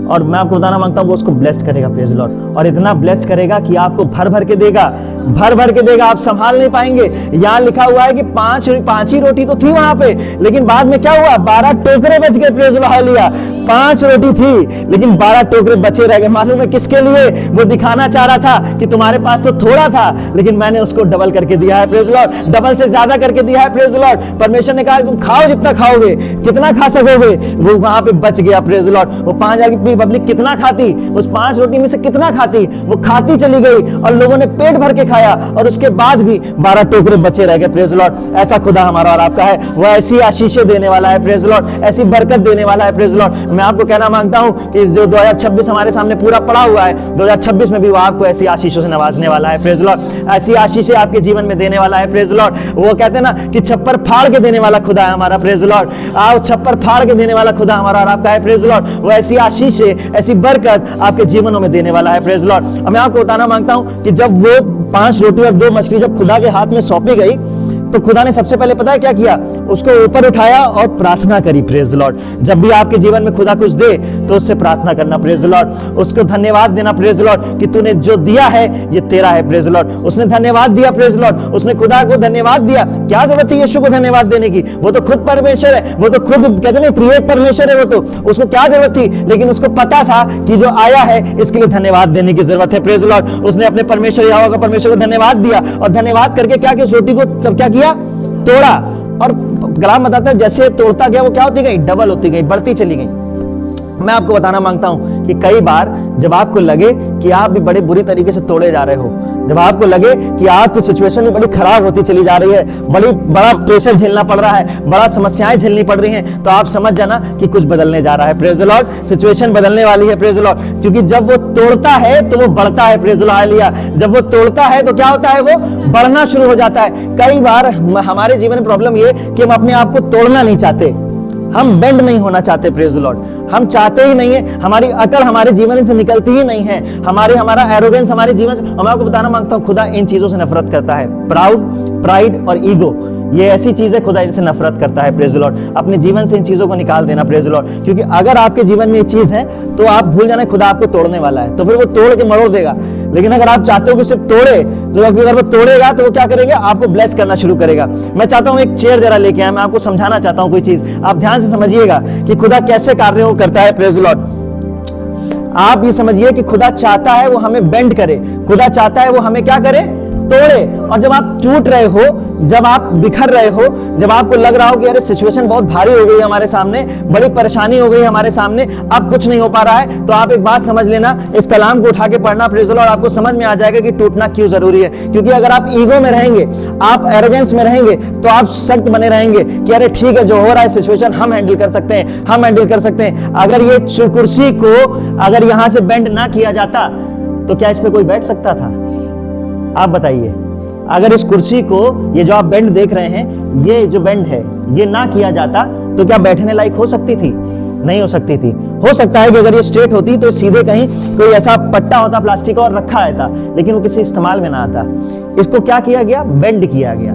और मैं आपको बताना मांगता हूँ वो उसको ब्लेस्ड करेगा, प्रेज द लॉर्ड, और इतना ब्लेस्ड करेगा कि आपको भर भर के देगा, भर भर के देगा, आप संभाल नहीं पाएंगे। यहाँ लिखा हुआ है कि पांच ही रोटी तो थी वहां पे, लेकिन बाद में क्या हुआ, 12 टोकरे बच गए, प्रेज द लॉर्ड, हालेलुया। 5 रोटी थी लेकिन 12 टोकरे बचे रह गए। मालूम है किसके लिए? वो दिखाना चाह रहा था कि तुम्हारे पास तो थोड़ा था लेकिन मैंने उसको डबल करके दिया है, प्रेज द लॉर्ड, डबल से ज्यादा करके दिया है, प्रेज द लॉर्ड। परमेश्वर ने कहा तुम खाओ जितना खाओगे, कितना खा सकोगे, वो वहां पे बच गया, प्रेज द लॉर्ड। वो 5000 की पब्लिक कितना खाती, उस 5 रोटी में से कितना खाती, वो खाती चली गई और लोगों ने पेट भर के खाया और उसके बाद भी 12 टोकरे बचे रह गए, प्रेज द लॉर्ड। ऐसा खुदा हमारा और आपका है, वो ऐसी आशीषें देने वाला है, प्रेज द लॉर्ड, ऐसी बरकत देने वाला है, प्रेज द लॉर्ड। मैं आपको कहना मांगता हूं कि जो 2026 हमारे सामने पूरा पड़ा हुआ है, 2026 में भी वो आपको ऐसी आशीषों से नवाजने वाला है, प्रेज द लॉर्ड। ऐसी आशीषें आपके जीवन में देने वाला है, प्रेज द लॉर्ड। वो कहते हैं ना कि छप्पर फाड़ के देने वाला खुदा है हमारा, प्रेज द लॉर्ड। आओ, छप्पर फाड़ के देने वाला खुदा हमारा और आपका है, प्रेज द लॉर्ड। वो ऐसी आशीषें, ऐसी बरकत आपके जीवनों में देने वाला है, प्रेज द लॉर्ड। और मैं आपको बताना मांगता हूं कि जब वो 5 रोटी और 2 मछली जब खुदा के हाथ में सौंपी गई तो खुदा ने सबसे पहले पता है क्या किया, उसको ऊपर उठाया और प्रार्थना करी, प्रेज द लॉर्ड। जब भी आपके जीवन में खुदा कुछ दे तो उससे प्रार्थना करना, प्रेज द लॉर्ड। उसको धन्यवाद देना, प्रेज द लॉर्ड, कि तूने जो दिया है ये तेरा है, प्रेज द लॉर्ड। उसने धन्यवाद दिया, प्रेज द लॉर्ड। उसने खुदा को धन्यवाद दिया। क्या जरूरत थी यीशु को धन्यवाद देने की? वो तो खुद परमेश्वर है, वो तो खुद कहते हैं त्रिएक परमेश्वर है, वो तो उसको क्या जरूरत थी? लेकिन उसको पता था कि जो आया है इसके लिए धन्यवाद देने की जरूरत है, प्रेज द लॉर्ड। उसने अपने परमेश्वर यहोवा का परमेश्वर को धन्यवाद दिया और धन्यवाद करके क्या किया, उस रोटी को तब क्या किया, तोड़ा। और कलाम बताता है जैसे तोड़ता गया वो क्या होती गई, डबल होती गई, बढ़ती चली गई। मैं आपको बताना मांगता हूं कि कई बार जब आपको लगे कि आप भी बड़े बुरी तरीके से तोड़े जा रहे हो, जब आपको लगे कि आपकी सिचुएशन भी बड़ी खराब होती चली जा रही है, बड़ा प्रेशर झेलना पड़ रहा है, बड़ा समस्याएं झेलनी पड़ रही हैं, तो आप समझ जाना कि कुछ बदलने जा रहा है, प्रेज द लॉर्ड। सिचुएशन बदलने वाली है, प्रेज द लॉर्ड। क्योंकि जब वो तोड़ता है तो वो बढ़ता है, प्रेज द लॉर्ड, हालेलुया। जब वो तोड़ता है तो क्या होता है, वो बढ़ना शुरू हो जाता है। कई बार हमारे जीवन में प्रॉब्लम ये कि हम अपने आप को तोड़ना नहीं चाहते, हम बेंड नहीं होना चाहते, प्रेज द लॉर्ड। हम चाहते ही नहीं है, हमारी अकड़ हमारे जीवन से निकलती ही नहीं है, हमारा एरोगेंस हमारे जीवन से। मैं आपको बताना मांगता हूं खुदा इन चीजों से नफरत करता है, प्राइड और ईगो। ये ऐसी चीज है, खुदा इनसे नफरत करता है, प्रेज द लॉर्ड। अपने जीवन से इन चीजों को निकाल देना, प्रेज द लॉर्ड। क्योंकि अगर आपके जीवन में ये चीज है तो आप भूल जाना खुदा आपको तोड़ने वाला है, तो फिर वो तोड़ के मरोड़ देगा। लेकिन अगर आप चाहते हो कि सिर्फ तोड़े, तो अगर वो तोड़ेगा तो वो क्या करेगा, आपको ब्लेस करना शुरू करेगा। मैं चाहता हूं एक चेयर जरा लेके आए, मैं आपको समझाना चाहता हूं कोई चीज, आप ध्यान से समझिएगा कि खुदा कैसे कार्य करता है, प्रेज द लॉर्ड। आप ये समझिए कि खुदा चाहता है वो हमें बेंड करे, खुदा चाहता है वो हमें क्या करे, तोड़े। और जब आप टूट रहे हो, जब आप बिखर रहे हो, जब आपको लग रहा हो कि अरे सिचुएशन बहुत भारी हो गई हमारे सामने, बड़ी परेशानी हो गई हमारे सामने, अब कुछ नहीं हो पा रहा है, तो आप एक बात समझ लेना, इस कलाम को उठा के पढ़ना, प्रेज द लॉर्ड, आपको समझ में आ जाएगा कि टूटना क्यों जरूरी है। क्योंकि अगर आप ईगो में रहेंगे, आप एरोगेंस में रहेंगे, तो आप सख्त बने रहेंगे कि अरे ठीक है, जो हो रहा है सिचुएशन हम हैंडल कर सकते हैं, हम हैंडल कर सकते हैं। अगर ये कुर्सी को अगर यहां से बेंड ना किया जाता तो क्या इस पे कोई बैठ सकता था? आप बताइए। अगर इस कुर्सी को, ये जो आप बेंड देख रहे हैं, ये जो बेंड है, ये ना किया जाता तो क्या बैठने लायक हो सकती थी? नहीं हो सकती थी। हो सकता है कि अगर ये स्ट्रेट होती तो सीधे कहीं कोई ऐसा पट्टा होता प्लास्टिक का और रखा रहता, लेकिन वो किसी इस्तेमाल में ना आता। इसको क्या किया गया, बेंड किया गया,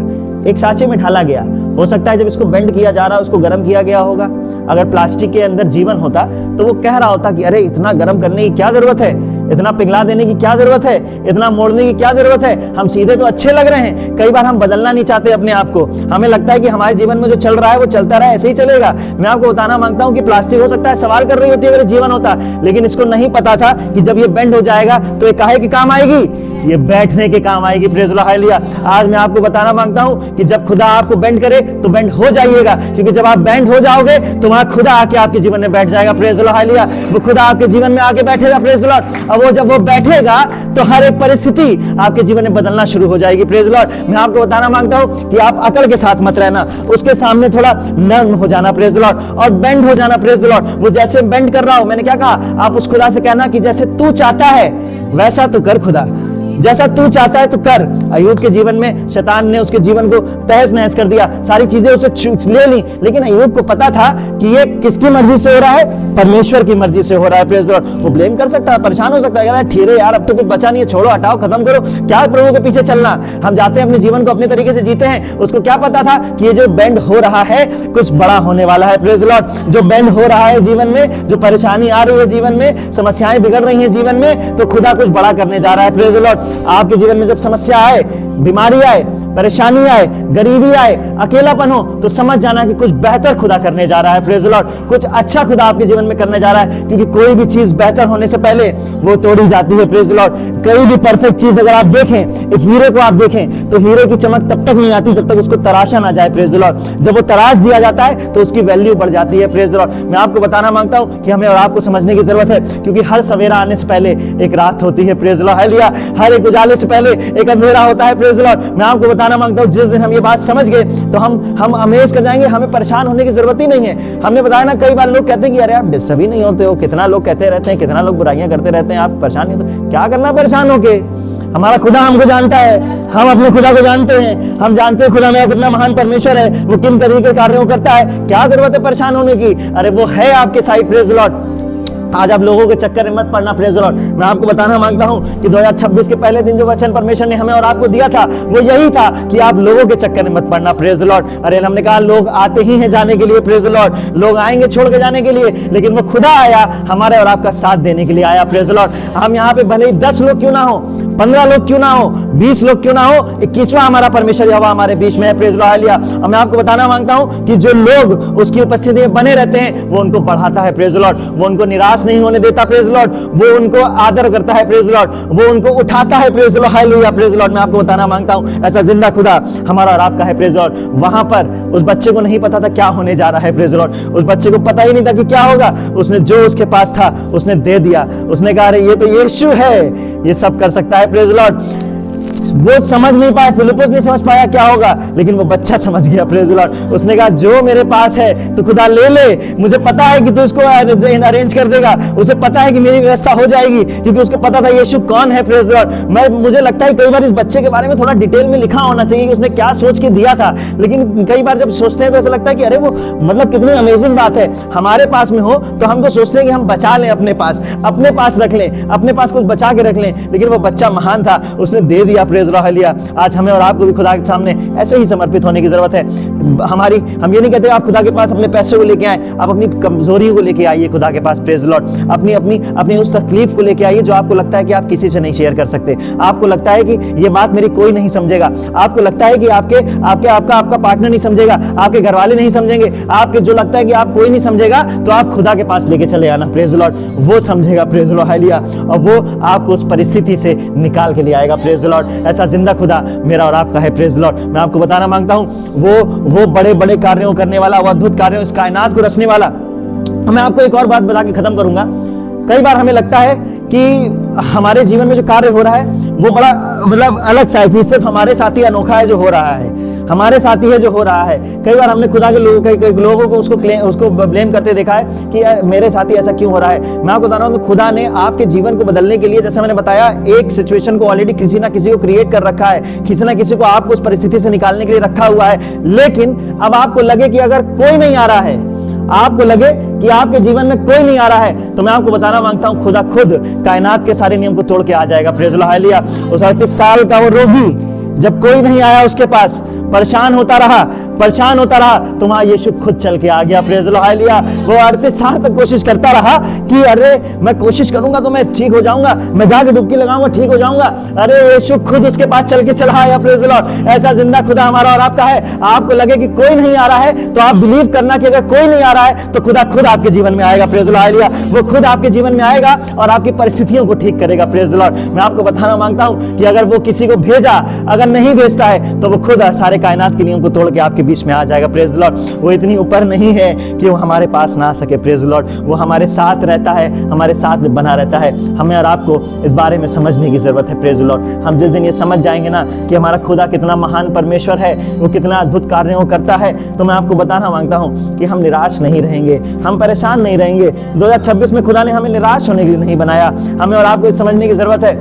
एक सांचे में ढाला गया। हो सकता है जब इसको बेंड किया जा रहा है उसको गर्म किया गया होगा। अगर प्लास्टिक के अंदर जीवन होता तो वो कह रहा होता कि अरे इतना गर्म करने की क्या जरूरत है, इतना पिघला देने की क्या जरूरत है, इतना मोड़ने की क्या जरूरत है, हम सीधे तो अच्छे लग रहे हैं। कई बार हम बदलना नहीं चाहते अपने आप को, हमें लगता है कि हमारे जीवन में जो चल रहा है वो चलता रहा, ऐसे ही चलेगा। मैं आपको बताना मांगता हूं कि प्लास्टिक हो सकता है सवाल कर रही होती अगर जीवन होता, लेकिन इसको नहीं पता था कि जब ये बेंड हो जाएगा तो ये काहे के काम आएगी, ये बैठने के काम आएगी, प्रेज द लॉर्ड, हालेलुया। आज मैं आपको बताना मांगता हूं कि जब खुदा आपको बेंड करे तो बेंड हो जाइएगा, क्योंकि जब आप बेंड हो जाओगे तो वहां खुदा आके आपके जीवन में बैठ जाएगा, प्रेज द लॉर्ड, हालेलुया। वो खुदा आपके जीवन में आके बैठेगा, प्रेज द लॉर्ड। अब वो जब वो बैठेगा तो हर एक परिस्थिति आपके जीवन में बदलना शुरू हो जाएगी, प्रेज द लॉर्ड। मैं आपको बताना मांगता हूं कि आप अकड़ के साथ मत रहना, उसके सामने थोड़ा नर्म हो जाना, प्रेज द लॉर्ड, और बेंड हो जाना, प्रेज द लॉर्ड। वो जैसे बेंड कर रहा हो, मैंने क्या कहा, आप उस खुदा से कहना कि जैसे तू चाहता है वैसा तो कर खुदा, जैसा तू चाहता है तो कर। अय्यूब के जीवन में शैतान ने उसके जीवन को तहस नहस कर दिया, सारी चीजें उसे ले ली, लेकिन अय्यूब को पता था कि ये किसकी मर्जी से हो रहा है, परमेश्वर की मर्जी से हो रहा है। Praise the Lord. वो ब्लेम कर सकता है, परेशान हो सकता है, ठीक है यार अब तो कुछ बचा नहीं है, छोड़ो हटाओ खत्म करो, क्या प्रभु के पीछे चलना। हम जाते हैं अपने जीवन को अपने तरीके से जीते हैं। उसको क्या पता था कि ये जो बेंड हो रहा है कुछ बड़ा होने वाला है। Praise the Lord. जो बेंड हो रहा है जीवन में, जो परेशानी आ रही है जीवन में, समस्याएं बिगड़ रही हैं जीवन में, तो खुदा कुछ बड़ा करने जा रहा है। Praise the Lord. आपके जीवन में जब समस्या आए, बीमारी आए, परेशानी आए, गरीबी आए, अकेलापन हो, तो समझ जाना कि कुछ बेहतर खुदा करने जा रहा है। Praise the Lord. कुछ अच्छा खुदा आपके जीवन में करने जा रहा है, क्योंकि कोई भी चीज बेहतर होने से पहले वो तोड़ी जाती है। Praise the Lord. कोई भी परफेक्ट चीज अगर आप देखें, एक हीरे को आप देखें, तो हीरे की चमक तब तक नहीं आती जब तक उसको तराशा ना जाए। Praise the Lord. जब वो तराश दिया जाता है तो उसकी वैल्यू बढ़ जाती है। Praise the Lord. मैं आपको बताना मांगता हूं कि हमें और आपको समझने की जरूरत है, क्योंकि हर सवेरा आने से पहले एक रात होती है। Praise the Lord. हालेलुया। हर एक उजाले से पहले एक अंधेरा होता है। Praise the Lord. मैं आपको बताना मांगता हूं, जिस दिन हम ये बात समझ गए तो हम अमेज कर जाएंगे, हमें परेशान होने की जरूरत ही नहीं है। हमने बताया ना, कई बार लोग कहते हैं कि अरे आप डिस्टर्ब ही नहीं होते हो, कितना लोग कहते रहते हैं, कितना लोग बुराइयां करते रहते हैं, आप परेशान नहीं होते। क्या करना परेशान होके, हमारा खुदा हमको जानता है, हम अपने खुदा को जानते हैं, हम जानते हैं खुदा मेरा कितना महान परमेश्वर है, वो किन तरीके के कार्यों करता है। क्या जरूरत है परेशान होने की, अरे वो है आपके साइड। Praise the Lord. आज आप लोगों के चक्कर में मत पड़ना। Praise the Lord. मैं आपको बताना मांगता हूं कि 2026 के पहले दिन जो वचन परमेश्वर ने हमें और आपको दिया था वो यही था कि आप लोगों के चक्कर में मत पड़ना। Praise the Lord. अरे हमने कहा लोग आते ही हैं जाने के लिए। Praise the Lord. लोग आएंगे छोड़ के जाने के लिए, लेकिन वो खुदा आया हमारे और आपका साथ देने के लिए आया। Praise the Lord. हम यहाँ पे भले ही 10 लोग क्यों ना हो, 15 लोग क्यों ना हो, 20 लोग क्यों ना हो, 21वां हमारा परमेश्वर यहोवा हमारे बीच में है। Praise the Lord. और मैं आपको बताना मांगता हूं कि जो लोग उसकी उपस्थिति में बने रहते हैं वो उनको बढ़ाता है। Praise the Lord. वो उनको निराश नहीं होने देता। Praise the Lord. वो उनको आदर करता है। Praise the Lord. वो उनको उठाता है। Praise the Lord. Hallelujah. Praise the Lord. मैं आपको बताना मांगता हूं, ऐसा जिंदा खुदा हमारा और आपका है। Praise the Lord. वहां पर उस बच्चे को नहीं पता था क्या होने जा रहा है। Praise the Lord. उस बच्चे को पता ही नहीं था कि क्या होगा, उसने जो उसके पास था उसने दे दिया। उसने कहा अरे ये तो यीशु है, ये सब कर सकता है। Praise the Lord. वो समझ नहीं पाया, फिलिप्पुस नहीं समझ पाया क्या होगा, लेकिन वो बच्चा समझ गया। Praise the Lord. उसने कहा जो मेरे पास है तो खुदा ले ले, मुझे पता है कि तू इसको अरेंज कर देगा, उसे पता है कि मेरी व्यवस्था हो जाएगी, क्योंकि उसको पता था यीशु कौन है। Praise the Lord. मुझे लगता है कई बार इस बच्चे के बारे में थोड़ा डिटेल में लिखा होना चाहिए कि उसने क्या सोच के दिया था, लेकिन कई बार जब सोचते हैं तो ऐसा लगता है कि अरे वो मतलब कितनी अमेजिंग बात है, हमारे पास में हो तो हम तो सोचते हैं कि हम बचा लें, अपने पास रख लें, अपने पास कुछ बचा के रख लें, लेकिन वो बच्चा महान था, उसने दे दिया। Praise the Lord. हालेलुया। आज हमें और आपको भी खुदा के सामने ऐसे ही समर्पित होने की जरूरत है। हम ये नहीं कहते आप खुदा के पास अपने पैसे को लेके आए, आप अपनी कमजोरियों को लेके आइए खुदा के पास। Praise the Lord. अपनी उस तकलीफ को लेके आइए जो आपको लगता है कि आप किसी से नहीं शेयर कर सकते, आपको लगता है कि ये बात मेरी कोई नहीं समझेगा, आपको लगता है कि आपका पार्टनर नहीं समझेगा, आपके घर वाले नहीं समझेंगे, आपके जो लगता है कि आप कोई नहीं समझेगा, तो आप खुदा के पास लेके चले आना। Praise the Lord. वो समझेगा। Praise the Lord. हालेलुया। और वो आपको उस परिस्थिति से निकाल के ले आएगा। Praise the Lord. ऐसा जिंदा खुदा मेरा और आपका है। Praise the Lord. मैं आपको बताना मांगता हूं, वो बड़े बड़े कार्यों करने वाला, वो अद्भुत कार्यों, इस कायनात को रचने वाला। मैं आपको एक और बात बता के खत्म करूंगा। कई बार हमें लगता है कि हमारे जीवन में जो कार्य हो रहा है वो बड़ा मतलब अलग सा है, सिर्फ हमारे साथ ही अनोखा है जो हो रहा है, हमारे साथ ही है जो हो रहा है। कई बार हमने खुदा के लोगों को उसको ब्लेम करते देखा है कि मेरे साथ ही ऐसा क्यों हो रहा है। मैं आपको बता रहा हूं कि खुदा ने आपके जीवन को बदलने के लिए, जैसे मैंने बताया, एक सिचुएशन को ऑलरेडी किसी ना किसी को क्रिएट कर रखा है, किसी ना किसी को आपको उस परिस्थिति से निकालने के लिए रखा हुआ है। लेकिन अब आपको लगे कि अगर कोई नहीं आ रहा है, आपको लगे कि आपके जीवन में कोई नहीं आ रहा है, तो मैं आपको बताना मांगता हूं खुदा खुद कायनात के सारे नियम को तोड़ के आ जाएगा। Praise the Lord. हालेलुया। उस 38 साल का वो रोगी जब कोई नहीं आया उसके पास, परेशान होता रहा, तो वहां यीशु खुद चल के आ गया। Praise the Lord. हालेलुया। वो 38 साल तक कोशिश करता रहा कि अरे मैं कोशिश करूंगा तो मैं ठीक हो जाऊंगा, मैं जाके डुबकी लगाऊंगा ठीक हो जाऊंगा। अरे यीशु खुद उसके पास चल के चला आया। Praise the Lord. ऐसा जिंदा खुदा हमारा और आपका है। आपको लगे कि कोई नहीं आ रहा है तो आप बिलीव करना कि अगर कोई नहीं आ रहा है तो खुदा खुद आपके जीवन में आएगा। Praise the Lord. हालेलुया। वो खुद आपके जीवन में आएगा और आपकी परिस्थितियों को ठीक करेगा। Praise the Lord. मैं आपको बताना मांगता हूं कि अगर वो किसी को भेजा, अगर नहीं भेजता है तो वो खुद सारे कायनात के नियम को तोड़ के आपके बीच में आ जाएगा। Praise the Lord. वो इतनी ऊपर नहीं है कि वो हमारे पास ना आ सके। Praise the Lord. वो हमारे साथ रहता है, हमारे साथ बना रहता है। हमें और आपको इस बारे में समझने की जरूरत है। Praise the Lord. हम जिस दिन ये समझ जाएंगे ना कि हमारा खुदा कितना महान परमेश्वर है, वो कितना अद्भुत कार्यों करता है, तो मैं आपको बताना मांगता हूं कि हम निराश नहीं रहेंगे, हम परेशान नहीं रहेंगे। 2026 में खुदा ने हमें निराश होने के लिए नहीं बनाया। हमें और आपको समझने की जरूरत है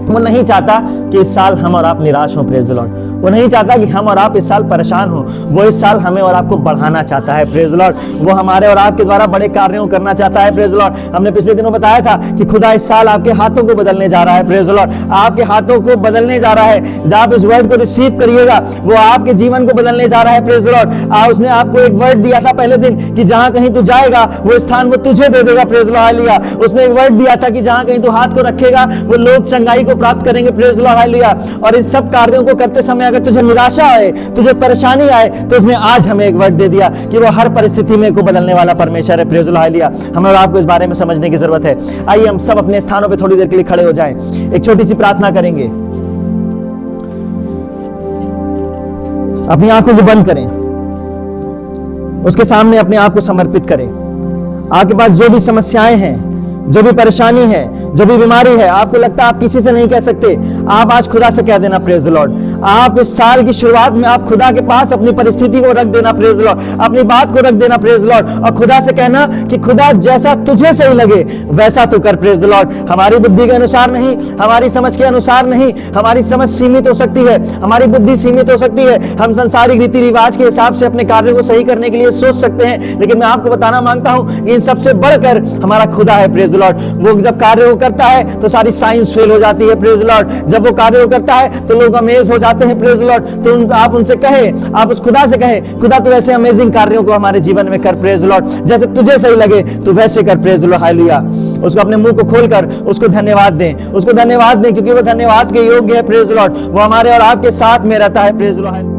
वो नहीं चाहता कि इस साल हम और आप निराश हों, प्रेज द लॉर्ड। वो नहीं चाहता कि हम और आप इस साल परेशान हों। वो इस साल हमें और आपको बढ़ाना चाहता है, प्रेज द लॉर्ड। वो हमारे और आपके द्वारा बड़े कार्यों करना चाहता है, प्रेज द लॉर्ड। हमने पिछले दिनों बताया था कि खुदा इस साल आपके हाथों को बदलने जा रहा है, प्रेज द लॉर्ड। आपके हाथों को बदलने जा रहा है। जब आप इस वर्ड को रिसीव करिएगा, वो आपके जीवन को बदलने जा रहा है, प्रेज द लॉर्ड। उसने आपको एक वर्ड दिया था पहले दिन कि जहां कहीं तू जाएगा वो स्थान वो तुझे दे देगा, प्रेज द लॉर्ड, हालेलुया। उसने एक वर्ड दिया था कि जहां कहीं तू हाथ को रखेगा वो लोग चंगाई को प्राप्त करेंगे, प्रेज द लॉर्ड, हालेलुया। और इस सब कार्यों को करते समय अगर तुझे निराशा आए, तुझे परेशानी आए, तो उसने आज हमें एक वर्ड दे दिया कि वो हर परिस्थिति में को बदलने वाला परमेश्वर है, प्रेज द लॉर्ड, हालेलुया। हमें और आपको इस बारे में समझने की जरूरत है। आइए हम सब अपने स्थानों पे थोड़ी देर के लिए खड़े हो जाएं, एक छोटी सी प्रार्थना करेंगे। अपनी आंखों को बंद करें, उसके सामने अपने आप को समर्पित करें। आपके पास जो भी समस्याएं हैं, जो भी परेशानी है, जो भी बीमारी है, आपको लगता है आप किसी से नहीं कह सकते, आप आज खुदा से कह देना, प्रेज द लॉर्ड। आप इस साल की शुरुआत में आप खुदा के पास अपनी परिस्थिति को रख देना, प्रेज द लॉर्ड, अपनी बात को रख देना, प्रेज द लॉर्ड। और खुदा से कहना कि खुदा जैसा तुझे सही लगे वैसा तू कर, प्रेज द लॉर्ड। हमारी बुद्धि के अनुसार नहीं, हमारी समझ के अनुसार नहीं। हमारी समझ सीमित हो सकती है, हमारी बुद्धि सीमित हो सकती है। हम संसारिक रीति रिवाज के हिसाब से अपने कार्यों को सही करने के लिए सोच सकते हैं, लेकिन मैं आपको बताना मांगता हूं इन सबसे बढ़कर हमारा खुदा है, प्रेज द लॉर्ड। वो जब कार्य वो करता है तो सारी साइंस फेल हो जाती है, प्रेज द लॉर्ड। जब वो कार्य वो करता है तो लोग अमेज हो जाते हैं, प्रेज द लॉर्ड। तो आप उनसे कहे, आप उस खुदा से कहे, खुदा तू ऐसे अमेजिंग कार्यों को हमारे जीवन में कर, प्रेज द लॉर्ड। जैसे तुझे सही लगे तू वैसे कर, प्रेज द लॉर्ड, हालेलुया। उसको अपने मुंह को खोलकर उसको धन्यवाद दें, उसको धन्यवाद दें, क्योंकि वो धन्यवाद के योग्य है, प्रेज द लॉर्ड। वो हमारे और आपके साथ में रहता है, प्रेज द लॉर्ड।